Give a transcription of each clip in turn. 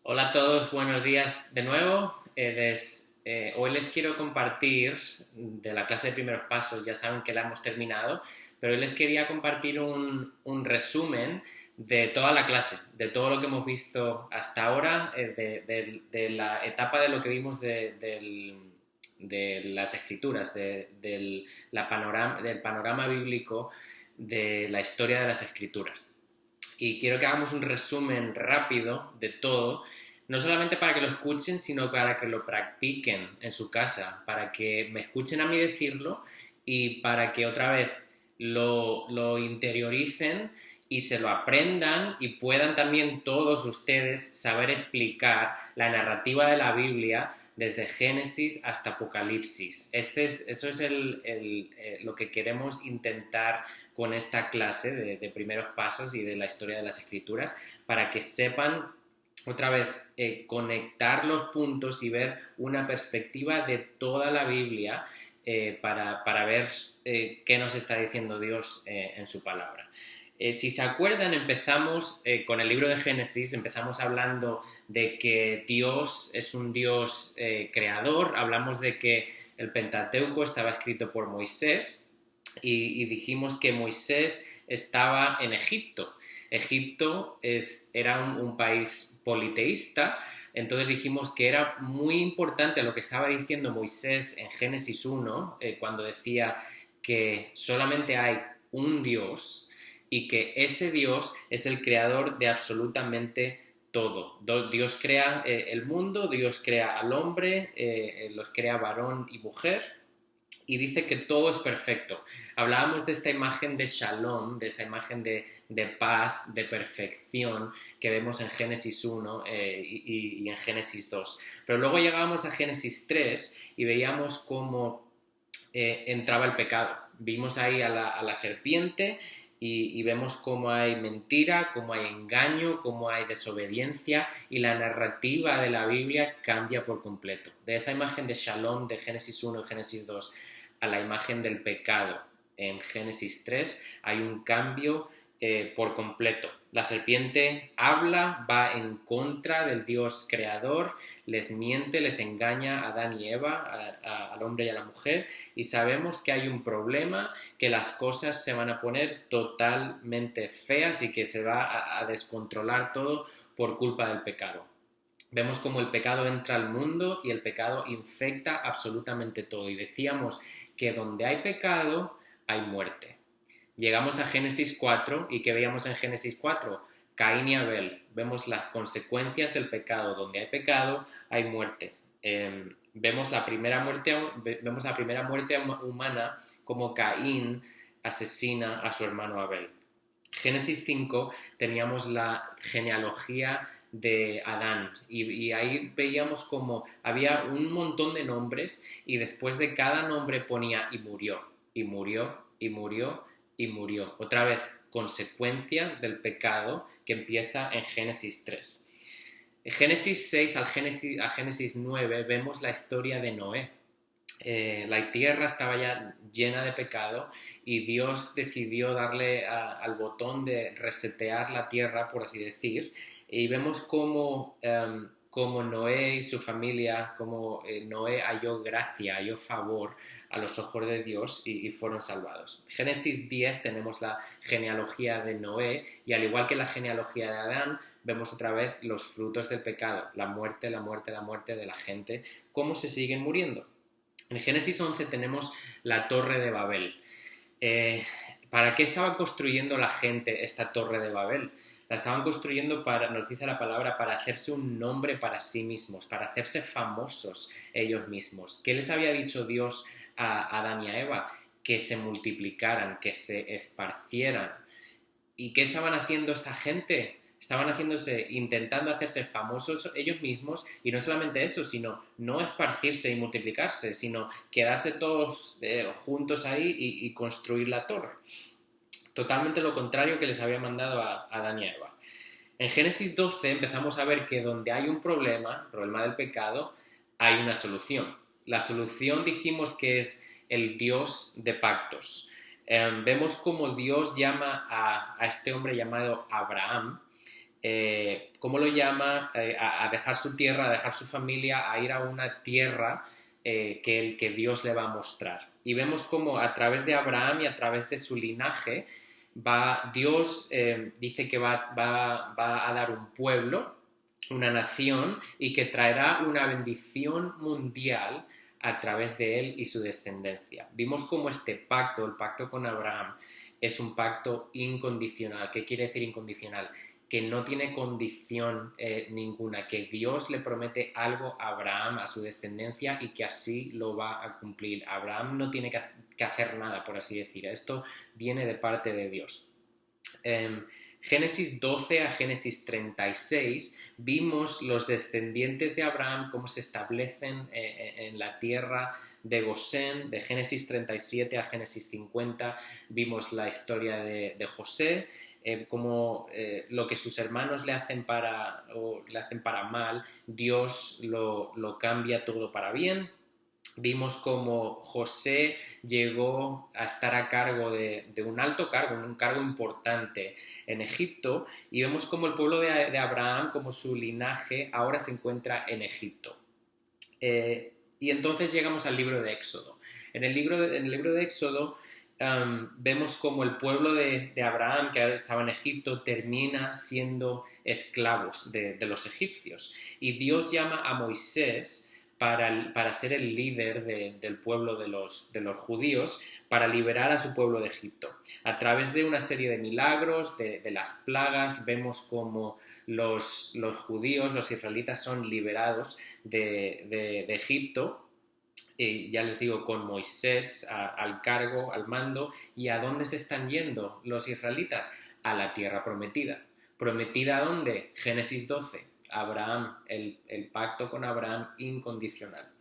Hola a todos, buenos días de nuevo. Hoy les quiero compartir de la clase de primeros pasos, ya saben que la hemos terminado, pero hoy les quería compartir un resumen de toda la clase, de todo lo que hemos visto hasta ahora, de la etapa de lo que vimos de las escrituras, del panorama bíblico de la historia de las escrituras. Y quiero que hagamos un resumen rápido de todo, no solamente para que lo escuchen, sino para que lo practiquen en su casa, para que me escuchen a mí decirlo y para que otra vez lo interioricen y se lo aprendan y puedan también todos ustedes saber explicar la narrativa de la Biblia desde Génesis hasta Apocalipsis. Eso es lo que queremos intentar con esta clase de primeros pasos y de la historia de las escrituras, para que sepan otra vez conectar los puntos y ver una perspectiva de toda la Biblia para ver qué nos está diciendo Dios en su palabra. Si se acuerdan, empezamos con el libro de Génesis, empezamos hablando de que Dios es un Dios creador, hablamos de que el Pentateuco estaba escrito por Moisés y dijimos que Moisés estaba en Egipto. Egipto era un país politeísta, entonces dijimos que era muy importante lo que estaba diciendo Moisés en Génesis 1, cuando decía que solamente hay un Dios y que ese Dios es el creador de absolutamente todo. Dios crea el mundo, Dios crea al hombre, los crea varón y mujer, y dice que todo es perfecto. Hablábamos de esta imagen de shalom, de esta imagen de paz, de perfección que vemos en Génesis 1 y en Génesis 2. Pero luego llegábamos a Génesis 3 y veíamos cómo entraba el pecado. Vimos ahí a la serpiente y vemos cómo hay mentira, cómo hay engaño, cómo hay desobediencia, y la narrativa de la Biblia cambia por completo. De esa imagen de Shalom de Génesis 1 y Génesis 2 a la imagen del pecado en Génesis 3 hay un cambio por completo. La serpiente habla, va en contra del Dios creador, les miente, les engaña a Adán y Eva, al hombre y a la mujer, y sabemos que hay un problema, que las cosas se van a poner totalmente feas y que se va a descontrolar todo por culpa del pecado. Vemos cómo el pecado entra al mundo y el pecado infecta absolutamente todo. Y decíamos que donde hay pecado, hay muerte. Llegamos a Génesis 4 y ¿qué veíamos en Génesis 4? Caín y Abel. Vemos las consecuencias del pecado. Donde hay pecado, hay muerte. Vemos la primera muerte humana como Caín asesina a su hermano Abel. Génesis 5 teníamos la genealogía de Adán y ahí veíamos como había un montón de nombres y después de cada nombre ponía y murió, y murió, y murió, y murió. Otra vez, consecuencias del pecado que empieza en Génesis 3. En Génesis 6 a Génesis 9 vemos la historia de Noé. La tierra estaba ya llena de pecado y Dios decidió darle al botón de resetear la tierra, por así decir, y vemos cómo Noé y su familia, cómo Noé halló gracia, halló favor a los ojos de Dios y fueron salvados. Génesis 10 tenemos la genealogía de Noé y al igual que la genealogía de Adán, vemos otra vez los frutos del pecado, la muerte, la muerte, la muerte de la gente, cómo se siguen muriendo. En Génesis 11 tenemos la Torre de Babel. ¿Para qué estaba construyendo la gente esta Torre de Babel? La estaban construyendo nos dice la palabra, para hacerse un nombre para sí mismos, para hacerse famosos ellos mismos. ¿Qué les había dicho Dios a Adán y a Eva? Que se multiplicaran, que se esparcieran. ¿Y qué estaban haciendo esta gente? Estaban intentando hacerse famosos ellos mismos, y no solamente eso, sino no esparcirse y multiplicarse, sino quedarse todos juntos ahí y construir la torre. Totalmente lo contrario que les había mandado a Adán y a Eva. En Génesis 12 empezamos a ver que donde hay un problema del pecado, hay una solución. La solución dijimos que es el Dios de pactos. Vemos cómo Dios llama a este hombre llamado Abraham ¿cómo lo llama? A dejar su tierra, a dejar su familia, a ir a una tierra que Dios le va a mostrar. Y vemos cómo a través de Abraham y a través de su linaje, Dios dice que va a dar un pueblo, una nación, y que traerá una bendición mundial a través de él y su descendencia. Vimos cómo este pacto, el pacto con Abraham, es un pacto incondicional. ¿Qué quiere decir incondicional? Que no tiene condición ninguna, que Dios le promete algo a Abraham, a su descendencia, y que así lo va a cumplir. Abraham no tiene que hacer nada, por así decir. Esto viene de parte de Dios. Génesis 12 a Génesis 36 vimos los descendientes de Abraham cómo se establecen en la tierra de Gosén. De Génesis 37 a Génesis 50 vimos la historia de José, como lo que sus hermanos le hacen para mal, Dios lo cambia todo para bien. Vimos cómo José llegó a estar a cargo de un alto cargo, un cargo importante en Egipto, y vemos cómo el pueblo de Abraham, como su linaje, ahora se encuentra en Egipto. Y entonces llegamos al libro de Éxodo. En el libro de Éxodo vemos cómo el pueblo de Abraham, que ahora estaba en Egipto, termina siendo esclavos de los egipcios. Y Dios llama a Moisés para ser el líder del pueblo de los judíos, para liberar a su pueblo de Egipto. A través de una serie de milagros, de las plagas, vemos cómo los judíos, los israelitas, son liberados de Egipto. Y ya les digo, con Moisés al cargo, al mando. ¿Y a dónde se están yendo los israelitas? A la tierra prometida. ¿Prometida a dónde? Génesis 12. Abraham, el pacto con Abraham incondicional.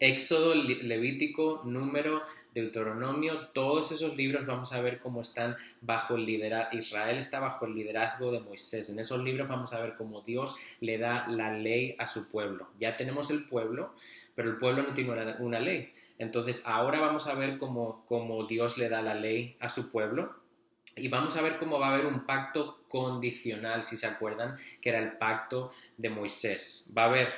Éxodo, Levítico, Número, Deuteronomio, todos esos libros vamos a ver cómo están bajo el liderazgo. Israel está bajo el liderazgo de Moisés. En esos libros vamos a ver cómo Dios le da la ley a su pueblo. Ya tenemos el pueblo, pero el pueblo no tiene una ley. Entonces ahora vamos a ver cómo Dios le da la ley a su pueblo. Y vamos a ver cómo va a haber un pacto condicional, si se acuerdan, que era el pacto de Moisés. Va a haber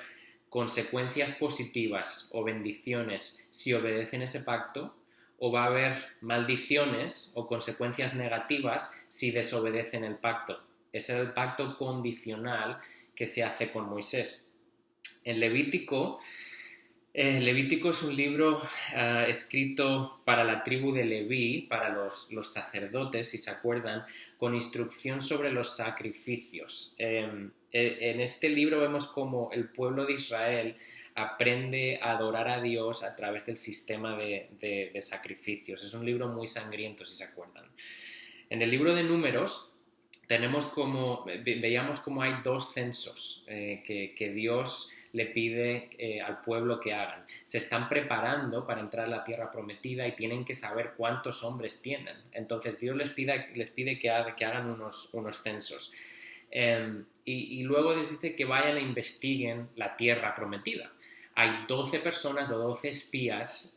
consecuencias positivas o bendiciones si obedecen ese pacto, o va a haber maldiciones o consecuencias negativas si desobedecen el pacto. Ese era el pacto condicional que se hace con Moisés. En Levítico es un libro escrito para la tribu de Leví, para los sacerdotes, si se acuerdan, con instrucción sobre los sacrificios. En este libro vemos cómo el pueblo de Israel aprende a adorar a Dios a través del sistema de sacrificios. Es un libro muy sangriento, si se acuerdan. En el libro de Números veíamos como hay dos censos que Dios le pide al pueblo que hagan. Se están preparando para entrar a la tierra prometida y tienen que saber cuántos hombres tienen. Entonces Dios les pide que hagan unos censos. Y luego les dice que vayan e investiguen la tierra prometida. Hay 12 personas o 12 espías,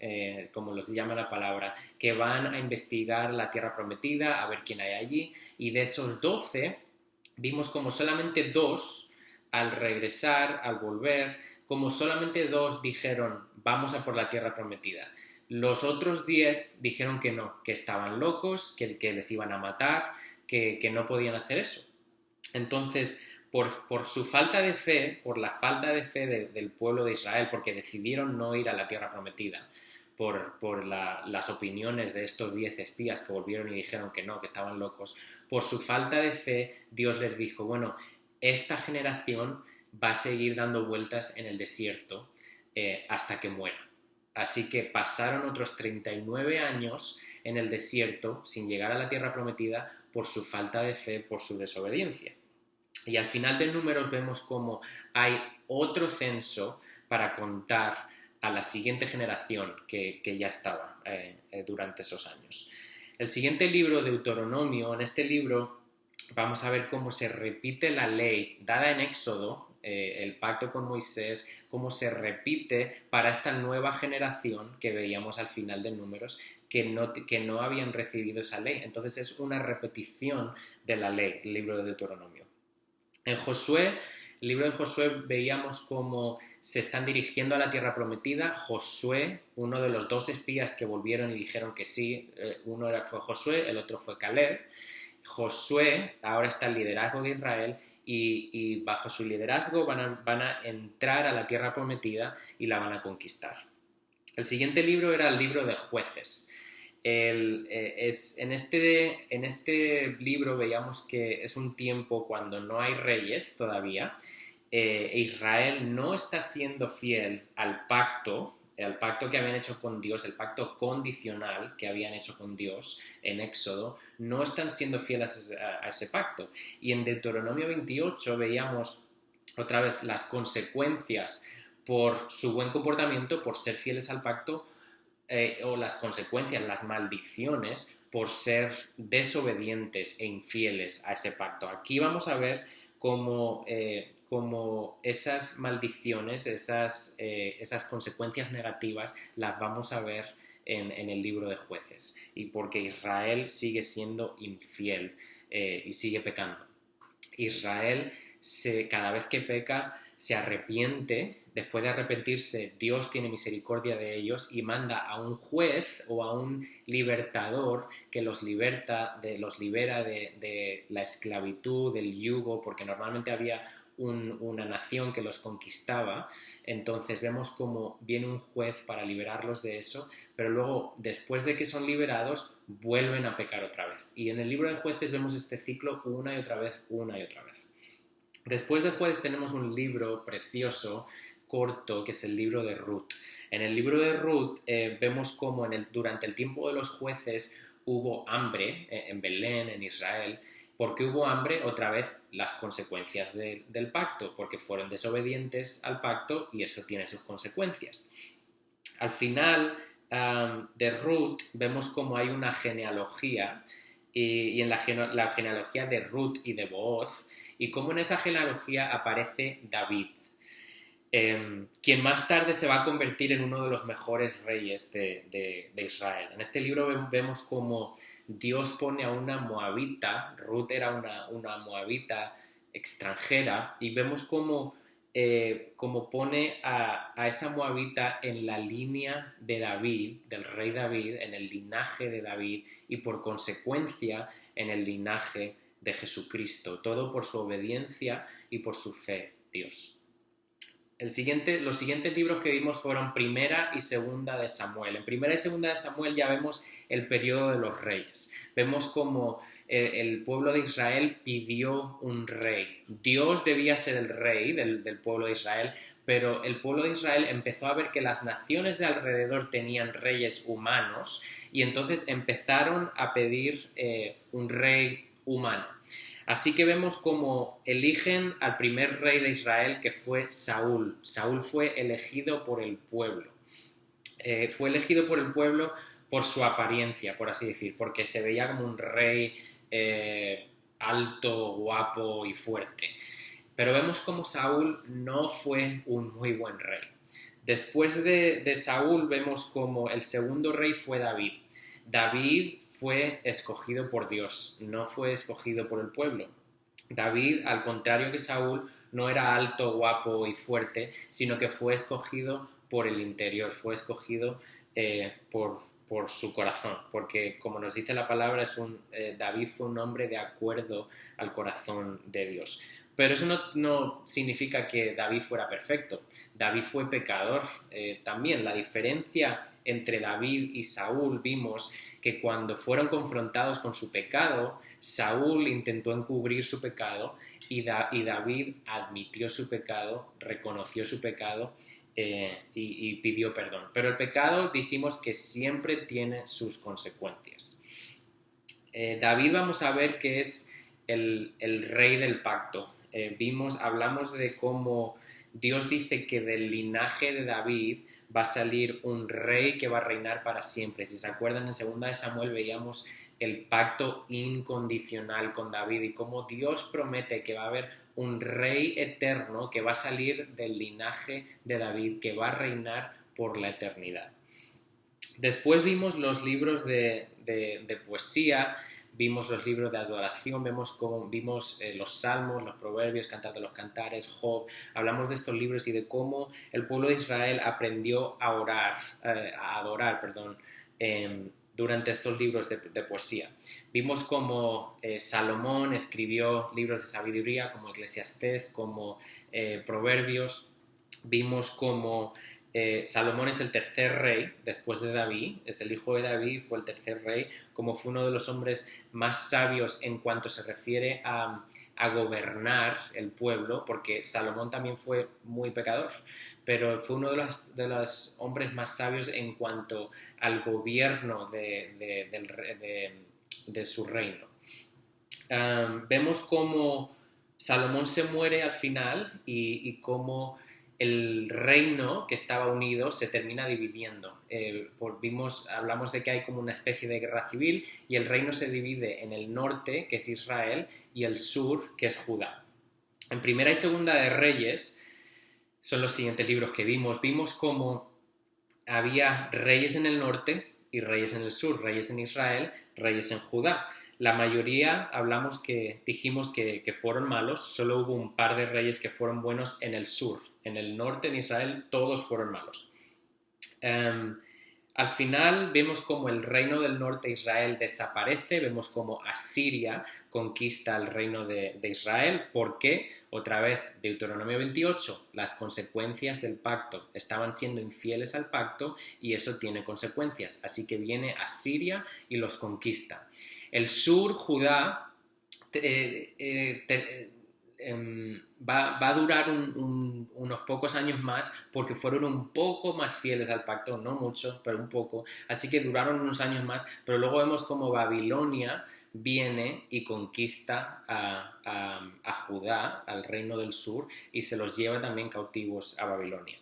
como los llama la palabra, que van a investigar la tierra prometida, a ver quién hay allí. Y de esos 12, vimos como solamente 2, al regresar, al volver, como solamente 2 dijeron, vamos a por la tierra prometida. Los otros 10 dijeron que no, que estaban locos, que les iban a matar, que no podían hacer eso. Entonces, por su falta de fe, por la falta de fe del pueblo de Israel, porque decidieron no ir a la tierra prometida, por las opiniones de estos 10 espías que volvieron y dijeron que no, que estaban locos, por su falta de fe, Dios les dijo, bueno, esta generación va a seguir dando vueltas en el desierto hasta que muera. Así que pasaron otros 39 años en el desierto sin llegar a la tierra prometida por su falta de fe, por su desobediencia. Y al final del número vemos cómo hay otro censo para contar a la siguiente generación que ya estaba durante esos años. El siguiente libro, Deuteronomio, en este libro vamos a ver cómo se repite la ley dada en Éxodo, el pacto con Moisés, cómo se repite para esta nueva generación que veíamos al final de Números, que no habían recibido esa ley. Entonces es una repetición de la ley, el libro de Deuteronomio. En Josué, el libro de Josué, veíamos cómo se están dirigiendo a la tierra prometida. Josué, uno de los dos espías que volvieron y dijeron que sí, fue Josué, el otro fue Caleb. Josué ahora está el liderazgo de Israel y bajo su liderazgo van a entrar a la tierra prometida y la van a conquistar. El siguiente libro era el libro de Jueces. En este libro veíamos que es un tiempo cuando no hay reyes todavía. Israel no está siendo fiel al pacto que habían hecho con Dios, el pacto condicional que habían hecho con Dios en Éxodo, no están siendo fieles a ese pacto. Y en Deuteronomio 28 veíamos otra vez las consecuencias por su buen comportamiento, por ser fieles al pacto, o las consecuencias, las maldiciones por ser desobedientes e infieles a ese pacto. Aquí vamos a ver cómo esas maldiciones, esas consecuencias negativas las vamos a ver en el libro de Jueces, y porque Israel sigue siendo infiel y sigue pecando. Israel cada vez que peca se arrepiente. Después de arrepentirse, Dios tiene misericordia de ellos y manda a un juez o a un libertador que los libera de la esclavitud, del yugo, porque normalmente había una nación que los conquistaba. Entonces vemos cómo viene un juez para liberarlos de eso, pero luego, después de que son liberados, vuelven a pecar otra vez. Y en el libro de Jueces vemos este ciclo una y otra vez, una y otra vez. Después de Jueces tenemos un libro precioso, corto, que es el libro de Ruth. En el libro de Ruth vemos cómo durante el tiempo de los jueces hubo hambre en Belén, en Israel. ¿Por qué hubo hambre? Otra vez las consecuencias del pacto, porque fueron desobedientes al pacto y eso tiene sus consecuencias. Al final de Ruth vemos cómo hay una genealogía y en la genealogía de Ruth y de Booz, y cómo en esa genealogía aparece David, quien más tarde se va a convertir en uno de los mejores reyes de Israel. En este libro vemos cómo Dios pone a una moabita. Ruth era una moabita extranjera, y vemos cómo pone a esa moabita en la línea de David, del rey David, en el linaje de David, y por consecuencia en el linaje de Jesucristo, todo por su obediencia y por su fe, Dios. Los siguientes libros que vimos fueron Primera y Segunda de Samuel. En Primera y Segunda de Samuel ya vemos el periodo de los reyes. Vemos cómo el pueblo de Israel pidió un rey. Dios debía ser el rey del pueblo de Israel, pero el pueblo de Israel empezó a ver que las naciones de alrededor tenían reyes humanos, y entonces empezaron a pedir un rey humano. Así que vemos cómo eligen al primer rey de Israel, que fue Saúl. Saúl fue elegido por el pueblo. Fue elegido por el pueblo por su apariencia, por así decir, porque se veía como un rey alto, guapo y fuerte. Pero vemos como Saúl no fue un muy buen rey. Después de Saúl vemos como el segundo rey fue David. David fue escogido por Dios, no fue escogido por el pueblo. David, al contrario que Saúl, no era alto, guapo y fuerte, sino que fue escogido por el interior, fue escogido por su corazón, porque como nos dice la palabra, David fue un hombre de acuerdo al corazón de Dios. Pero eso no significa que David fuera perfecto. David fue pecador también. La diferencia entre David y Saúl, vimos que cuando fueron confrontados con su pecado, Saúl intentó encubrir su pecado y David admitió su pecado, reconoció su pecado y pidió perdón. Pero el pecado, dijimos que siempre tiene sus consecuencias. David, vamos a ver que es el rey del pacto. Hablamos de cómo Dios dice que del linaje de David va a salir un rey que va a reinar para siempre. Si se acuerdan, en 2 de Samuel veíamos el pacto incondicional con David y cómo Dios promete que va a haber un rey eterno que va a salir del linaje de David, que va a reinar por la eternidad. Después vimos los libros de poesía. vimos los libros de adoración, vimos los salmos, los proverbios, Cantar de los Cantares, Job. Hablamos de estos libros y de cómo el pueblo de Israel aprendió a adorar, durante estos libros de poesía. Vimos cómo Salomón escribió libros de sabiduría como Eclesiastés, como Proverbios. Vimos cómo Salomón es el tercer rey después de David, es el hijo de David, fue el tercer rey, como fue uno de los hombres más sabios en cuanto se refiere a gobernar el pueblo, porque Salomón también fue muy pecador, pero fue uno de los hombres más sabios en cuanto al gobierno de su reino. Vemos cómo Salomón se muere al final y cómo el reino que estaba unido se termina dividiendo. Hablamos de que hay como una especie de guerra civil y el reino se divide en el norte, que es Israel, y el sur, que es Judá. En Primera y Segunda de Reyes son los siguientes libros que vimos. Vimos cómo había reyes en el norte y reyes en el sur, reyes en Israel, reyes en Judá. La mayoría dijimos que fueron malos, solo hubo un par de reyes que fueron buenos en el sur. En el norte, en Israel, todos fueron malos. Al final vemos como el reino del norte de Israel desaparece, vemos como Asiria conquista el reino de Israel. ¿Por qué? Otra vez, Deuteronomio 28, las consecuencias del pacto. Estaban siendo infieles al pacto y eso tiene consecuencias. Así que viene Asiria y los conquista. El sur, Judá, va a durar unos pocos años más porque fueron un poco más fieles al pacto, no mucho, pero un poco, así que duraron unos años más, pero luego vemos como Babilonia viene y conquista a Judá, al reino del sur, y se los lleva también cautivos a Babilonia.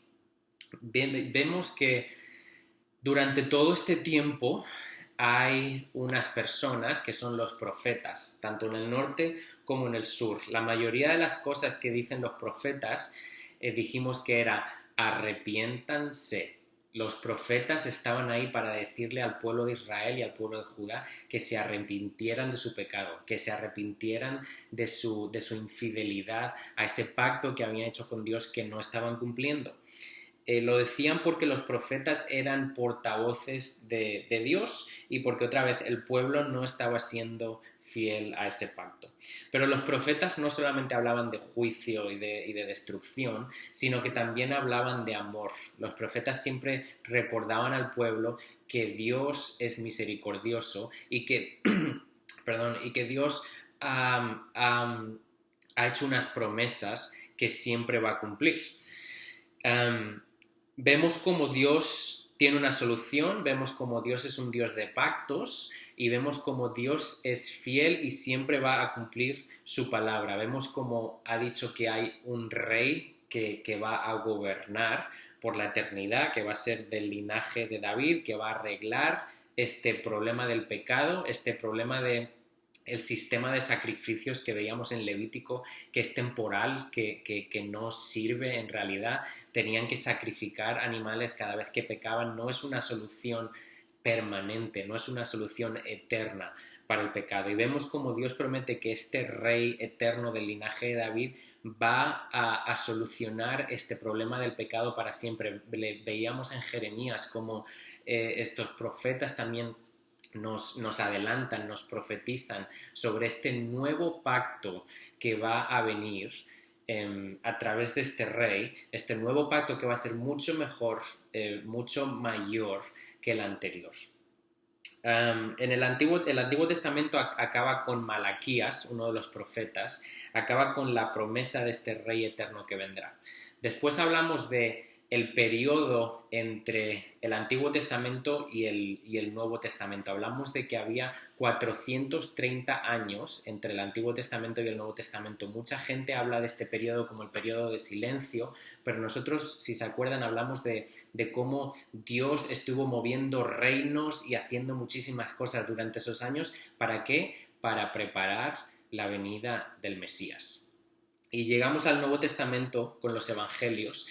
Vemos que durante todo este tiempo hay unas personas que son los profetas, tanto en el norte como en el sur. La mayoría de las cosas que dicen los profetas, dijimos que era arrepiéntanse. Los profetas estaban ahí para decirle al pueblo de Israel y al pueblo de Judá que se arrepintieran de su pecado, que se arrepintieran de su infidelidad a ese pacto que habían hecho con Dios que no estaban cumpliendo. Lo decían porque los profetas eran portavoces de Dios y porque otra vez el pueblo no estaba siendo fiel a ese pacto. Pero los profetas no solamente hablaban de juicio y de destrucción, sino que también hablaban de amor. Los profetas siempre recordaban al pueblo que Dios es misericordioso y que, y que Dios ha hecho unas promesas que siempre va a cumplir. Vemos cómo Dios tiene una solución, vemos cómo Dios es un Dios de pactos y vemos cómo Dios es fiel y siempre va a cumplir su palabra. Vemos cómo ha dicho que hay un rey que va a gobernar por la eternidad, que va a ser del linaje de David, que va a arreglar este problema del pecado, este problema de el sistema de sacrificios que veíamos en Levítico, que es temporal, que no sirve en realidad. Tenían que sacrificar animales cada vez que pecaban. No es una solución permanente, no es una solución eterna para el pecado. Y vemos como Dios promete que este rey eterno del linaje de David va a solucionar este problema del pecado para siempre. Veíamos en Jeremías como estos profetas también nos adelantan, nos profetizan sobre este nuevo pacto que va a venir a través de este rey, este nuevo pacto que va a ser mucho mejor, mucho mayor que el anterior. El Antiguo Testamento acaba con Malaquías, uno de los profetas, acaba con la promesa de este rey eterno que vendrá. Después hablamos de el periodo entre el Antiguo Testamento y el Nuevo Testamento. Hablamos de que había 430 años entre el Antiguo Testamento y el Nuevo Testamento. Mucha gente habla de este periodo como el periodo de silencio, pero nosotros, si se acuerdan, hablamos de cómo Dios estuvo moviendo reinos y haciendo muchísimas cosas durante esos años. ¿Para qué? Para preparar la venida del Mesías. Y llegamos al Nuevo Testamento con los Evangelios.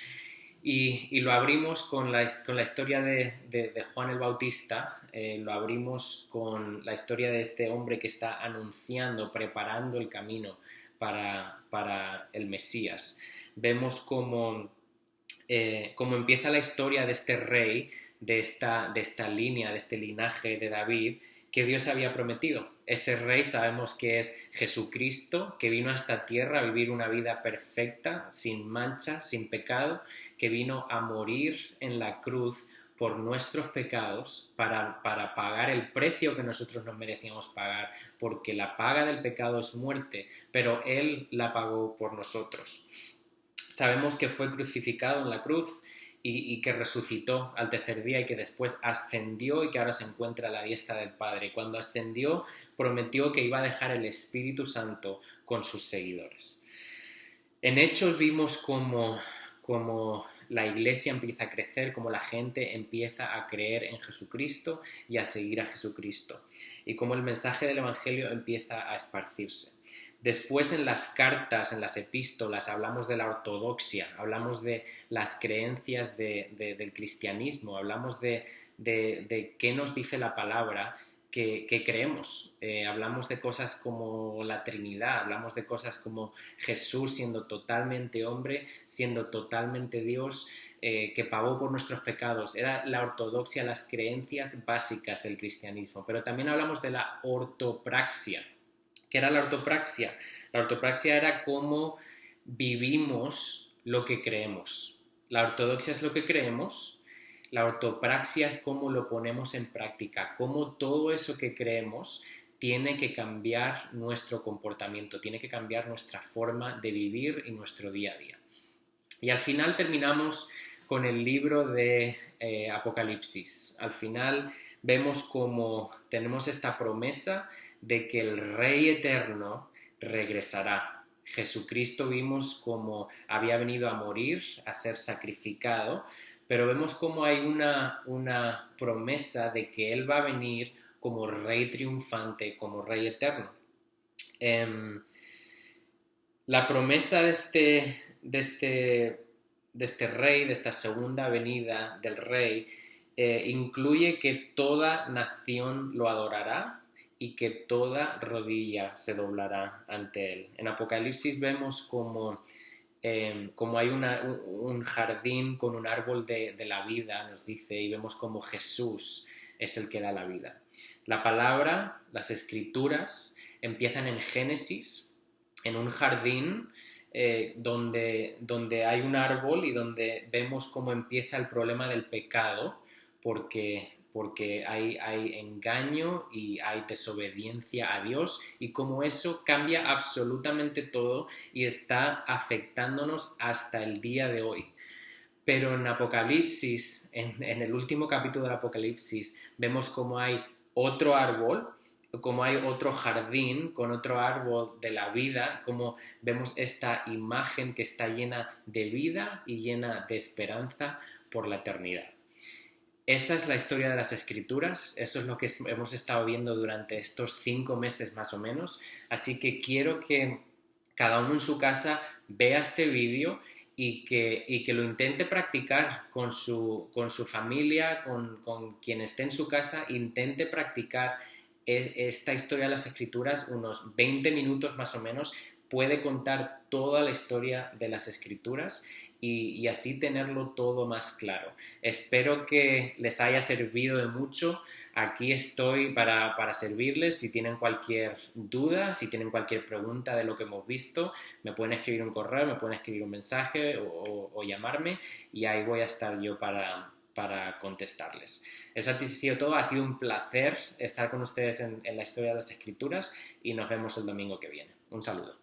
Y lo abrimos con la historia de Juan el Bautista, lo abrimos con la historia de este hombre que está anunciando, preparando el camino para el Mesías. Vemos cómo empieza la historia de este rey, de esta línea, de este linaje de David, que Dios había prometido. Ese rey sabemos que es Jesucristo, que vino a esta tierra a vivir una vida perfecta, sin mancha, sin pecado, que vino a morir en la cruz por nuestros pecados para pagar el precio que nosotros nos merecíamos pagar, porque la paga del pecado es muerte, pero Él la pagó por nosotros. Sabemos que fue crucificado en la cruz y que resucitó al tercer día y que después ascendió y que ahora se encuentra a la diestra del Padre. Cuando ascendió, prometió que iba a dejar el Espíritu Santo con sus seguidores. En Hechos vimos cómo la iglesia empieza a crecer, cómo la gente empieza a creer en Jesucristo y a seguir a Jesucristo, y cómo el mensaje del Evangelio empieza a esparcirse. Después en las cartas, en las epístolas, hablamos de la ortodoxia, hablamos de las creencias del cristianismo, hablamos de qué nos dice la palabra que creemos. Hablamos de cosas como la Trinidad, hablamos de cosas como Jesús siendo totalmente hombre, siendo totalmente Dios, que pagó por nuestros pecados. Era la ortodoxia, las creencias básicas del cristianismo. Pero también hablamos de la ortopraxia. ¿Qué era la ortopraxia? La ortopraxia era cómo vivimos lo que creemos. La ortodoxia es lo que creemos, la ortopraxia es cómo lo ponemos en práctica, cómo todo eso que creemos tiene que cambiar nuestro comportamiento, tiene que cambiar nuestra forma de vivir y nuestro día a día. Y al final terminamos con el libro de Apocalipsis. Al final vemos cómo tenemos esta promesa de que el Rey eterno regresará. Jesucristo vimos cómo había venido a morir, a ser sacrificado, pero vemos cómo hay una promesa de que Él va a venir como Rey triunfante, como Rey eterno. La promesa de este Rey, de esta segunda venida del Rey, incluye que toda nación lo adorará y que toda rodilla se doblará ante Él. En Apocalipsis vemos como hay un jardín con un árbol de la vida, nos dice, y vemos como Jesús es el que da la vida. La palabra, las escrituras, empiezan en Génesis, en un jardín donde hay un árbol y donde vemos cómo empieza el problema del pecado, porque hay engaño y hay desobediencia a Dios, y cómo eso cambia absolutamente todo y está afectándonos hasta el día de hoy. Pero en Apocalipsis, en el último capítulo del Apocalipsis, vemos cómo hay otro árbol, como hay otro jardín con otro árbol de la vida, como vemos esta imagen que está llena de vida y llena de esperanza por la eternidad. Esa es la historia de las Escrituras, eso es lo que hemos estado viendo durante estos 5 meses más o menos, así que quiero que cada uno en su casa vea este vídeo y que lo intente practicar con su familia, con quien esté en su casa, intente practicar esta historia de las Escrituras unos 20 minutos más o menos, puede contar toda la historia de las Escrituras y así tenerlo todo más claro. Espero que les haya servido de mucho. Aquí estoy para servirles. Si tienen cualquier duda, si tienen cualquier pregunta de lo que hemos visto, me pueden escribir un correo, me pueden escribir un mensaje o llamarme, y ahí voy a estar yo para contestarles. Eso ha sido todo. Ha sido un placer estar con ustedes en la historia de las Escrituras y nos vemos el domingo que viene. Un saludo.